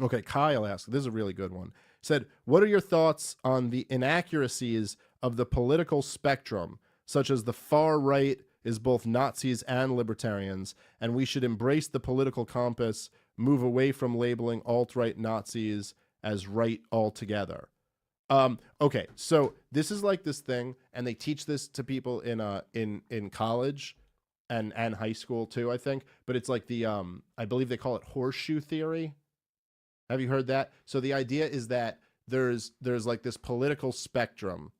Okay, Kyle asked, this is a really good one. Said, what are your thoughts on the inaccuracies of the political spectrum, such as the far right is both Nazis and libertarians, and we should embrace the political compass, move away from labeling alt-right Nazis as right altogether. Okay, so this is like this thing, and they teach this to people in college and high school too, I think. But it's like the I believe they call it horseshoe theory. Have you heard that? So the idea is that there's like this political spectrum,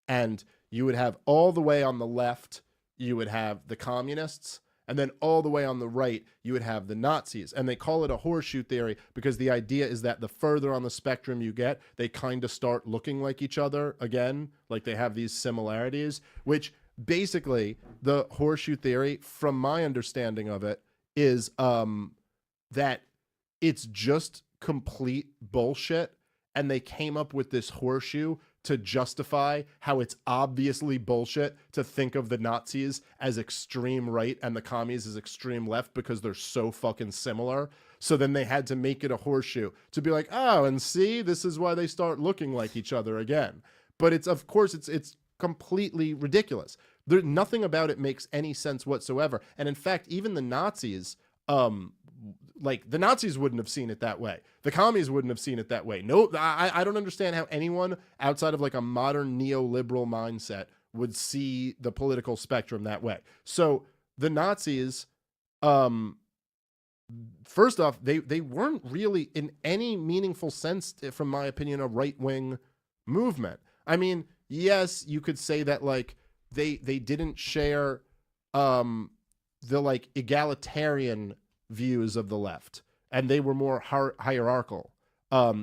and you would have all the way on the left, you would have the communists, and then all the way on the right, you would have the Nazis. And they call it a horseshoe theory because the idea is that the further on the spectrum you get, they kind of start looking like each other again, like they have these similarities, which basically the horseshoe theory, from my understanding of it, is that it's just complete bullshit, and they came up with this horseshoe to justify how it's obviously bullshit to think of the Nazis as extreme right and the commies as extreme left because they're so fucking similar. So then they had to make it a horseshoe to be like, oh, and see, this is why they start looking like each other again. But it's, of course, it's completely ridiculous. There, nothing about it makes any sense whatsoever. And in fact, even the Nazis, like the Nazis wouldn't have seen it that way. The commies wouldn't have seen it that way. No, I don't understand how anyone outside of like a modern neoliberal mindset would see the political spectrum that way. So the Nazis, first off, they weren't really in any meaningful sense, from my opinion, a right-wing movement. I mean, yes, you could say that like they didn't share the like egalitarian views of the left, and they were more hierarchical.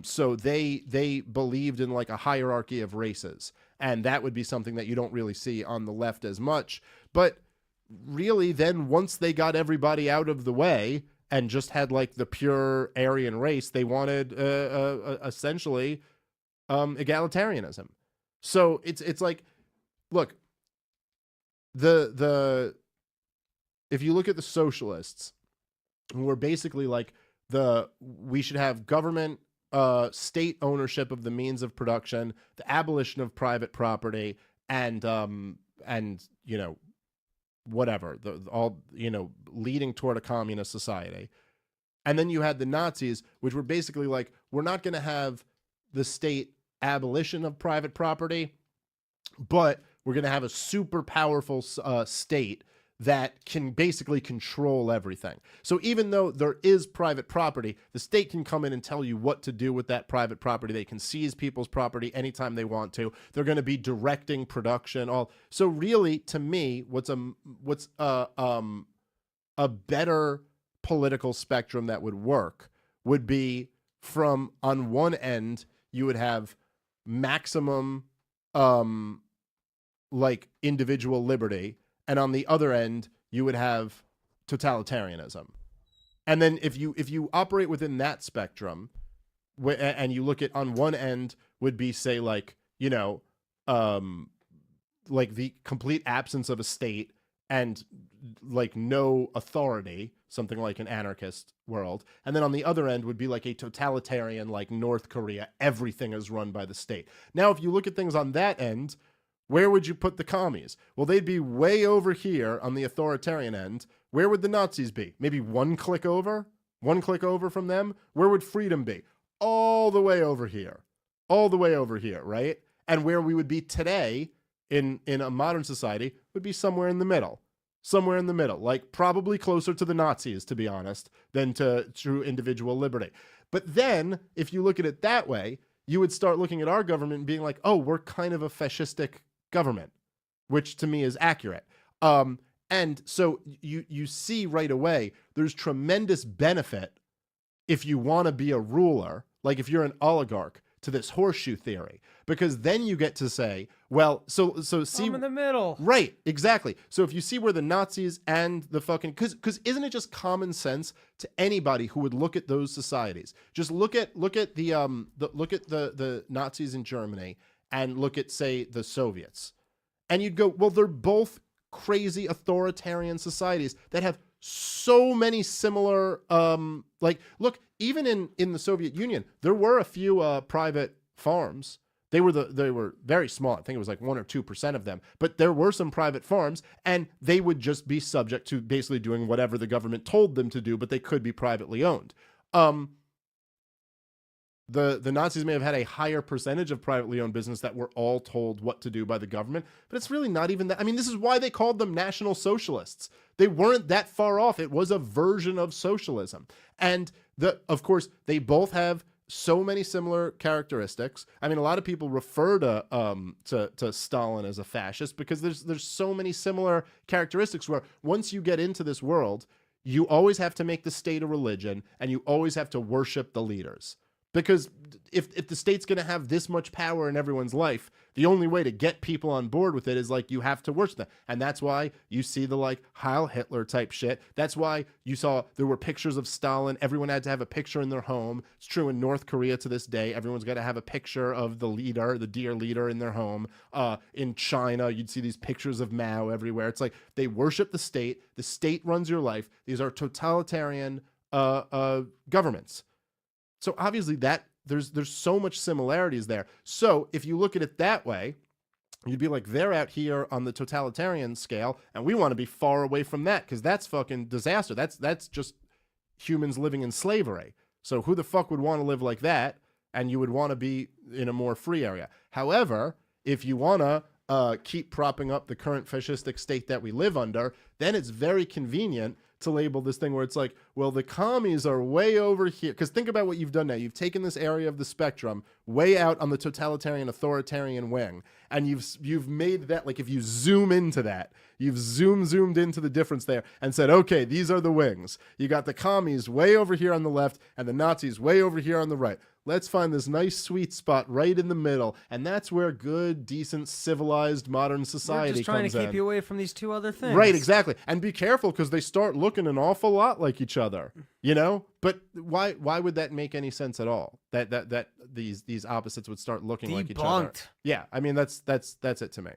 So they believed in like a hierarchy of races, and that would be something that you don't really see on the left as much. But really, then once they got everybody out of the way and just had like the pure Aryan race, they wanted essentially egalitarianism. So it's like, look, the if you look at the socialists, who are basically like we should have government state ownership of the means of production, the abolition of private property, and you know, whatever, all, you know, leading toward a communist society. And then you had the Nazis, which were basically like, we're not going to have the state abolition of private property, but we're going to have a super powerful state that can basically control everything. So even though there is private property, the state can come in and tell you what to do with that private property. They can seize people's property anytime they want to. They're going to be directing production. All so really, to me, what's a better political spectrum that would work would be, from on one end you would have maximum like individual liberty, and on the other end you would have totalitarianism. And then if you operate within that spectrum, and you look at, on one end would be, say, like, you know, like the complete absence of a state and like no authority, something like an anarchist world. And then on the other end would be like a totalitarian, like North Korea, everything is run by the state. Now, if you look at things on that end, where would you put the commies? Well, they'd be way over here on the authoritarian end. Where would the Nazis be? Maybe one click over from them. Where would freedom be? All the way over here, right? And where we would be today in a modern society would be somewhere in the middle, like probably closer to the Nazis, to be honest, than to true individual liberty. But then if you look at it that way, you would start looking at our government and being like, oh, we're kind of a fascistic government, which to me is accurate. And so you see right away, there's tremendous benefit if you want to be a ruler, like if you're an oligarch, to this horseshoe theory, because then you get to say, well, so see, I'm in the middle. Right, exactly. So if you see where the Nazis and the fucking, because isn't it just common sense to anybody who would look at those societies? Just look at the Nazis in Germany and look at, say, the Soviets, and you'd go, well, they're both crazy authoritarian societies that have so many similar, like, look, even in the Soviet Union, there were a few private farms. They were very small. I think it was like 1 or 2% of them, but there were some private farms, and they would just be subject to basically doing whatever the government told them to do, but they could be privately owned. The Nazis may have had a higher percentage of privately owned business that were all told what to do by the government, but it's really not even that. I mean, this is why they called them National Socialists. They weren't that far off. It was a version of socialism. And of course, they both have so many similar characteristics. I mean, a lot of people refer to Stalin as a fascist because there's so many similar characteristics where once you get into this world, you always have to make the state a religion and you always have to worship the leaders. Because if the state's going to have this much power in everyone's life, the only way to get people on board with it is like you have to worship them. And that's why you see the like Heil Hitler type shit. That's why you saw there were pictures of Stalin. Everyone had to have a picture in their home. It's true in North Korea to this day. Everyone's got to have a picture of the leader, the dear leader in their home. In China, you'd see these pictures of Mao everywhere. It's like they worship the state. The state runs your life. These are totalitarian governments. So obviously that there's so much similarities there. So if you look at it that way, you'd be like, they're out here on the totalitarian scale, and we want to be far away from that because that's fucking disaster. That's just humans living in slavery. So who the fuck would want to live like that? And you would want to be in a more free area. However, if you want to keep propping up the current fascistic state that we live under, then it's very convenient to label this thing where it's like, well, the commies are way over here. Because think about what you've done now. You've taken this area of the spectrum way out on the totalitarian, authoritarian wing, and you've made that, like if you zoom into that, you've zoomed into the difference there and said, okay, these are the wings. You got the commies way over here on the left and the Nazis way over here on the right. Let's find this nice sweet spot right in the middle, and that's where good, decent, civilized, modern society comes in. We're just trying to keep you away from these two other things. Right, exactly. And be careful because they start looking an awful lot like each other, you know? But why would that make any sense at all? That these opposites would start looking like each other? Debunked. Yeah, I mean that's it to me.